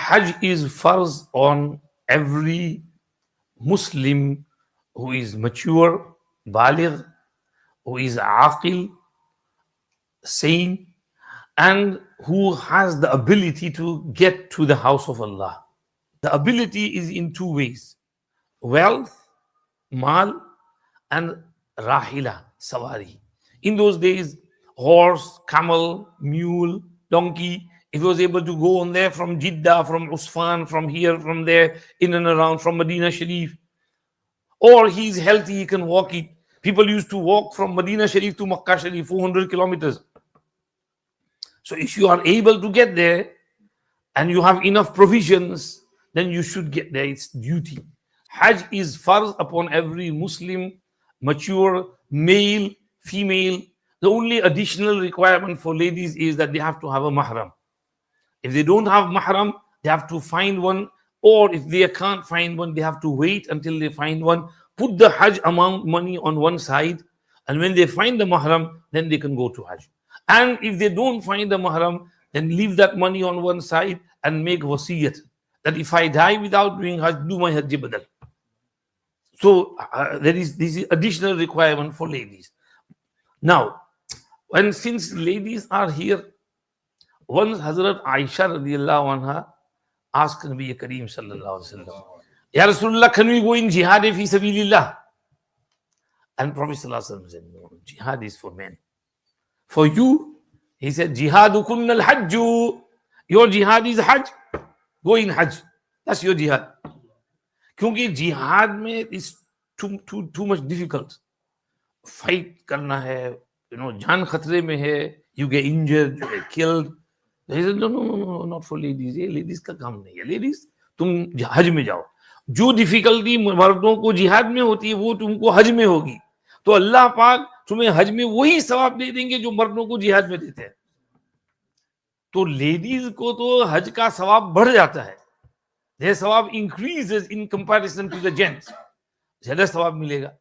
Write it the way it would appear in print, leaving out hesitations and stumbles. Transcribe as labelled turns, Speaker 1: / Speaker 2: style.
Speaker 1: Hajj is farz on every Muslim who is mature, baligh, who is aqil, sane, and who has the ability to get to the house of Allah. The ability is in two ways: wealth, mal, and rahila, sawari. In those days, horse, camel, mule, donkey, if he was able to go on there from Jeddah, from Usfan, from here, from there, in and around, from Medina Sharif, or he's healthy, he can walk it. People used to walk from Medina Sharif to Makkah Sharif, 400 kilometers. So if you are able to get there and you have enough provisions, then you should get there. It's duty. Hajj is farz upon every Muslim, mature, male, female. The only additional requirement for ladies is that they have to have a mahram. If they don't have mahram, they have to find one, or if they can't find one, they have to wait until they find one, put the Hajj amount money on one side, and when they find the mahram, then they can go to Hajj. And if they don't find the mahram, then leave that money on one side and make wasiyat, that if I die without doing Hajj, do my Hajj badal. So there is this additional requirement for ladies. Now, since ladies are here, once Hazrat Aisha radiallahu anha asked Nabi Kareem sallallahu alaihi wasallam, Ya Rasulullah, can we go in jihad fi sabilillah? And Prophet sallallahu alaihi wasallam said, no, jihad is for men. For you, he said, jihadukunna al-hajju. Your jihad is Hajj. Go in Hajj. That's your jihad. क्योंकि जिहाद में is too much difficult. Fight करना है, जान खतरे में है, you get injured, you get killed. He said, no, not for ladies. ये ladies का काम नहीं है. Ladies, तुम हज में जाओ. जो डिफिकल्टी मर्दों को जिहाद में होती है, वो तुमको हज में होगी. तो अल्लाह पाक तुम्हें हज में वही सवाब दे देंगे जो मर्दों को जिहाद में देते हैं. तो लेडीज को तो हज का सवाब बढ़ जाता है. Their sawab increases in comparison to the gents. ज्यादा सवाब मिलेगा.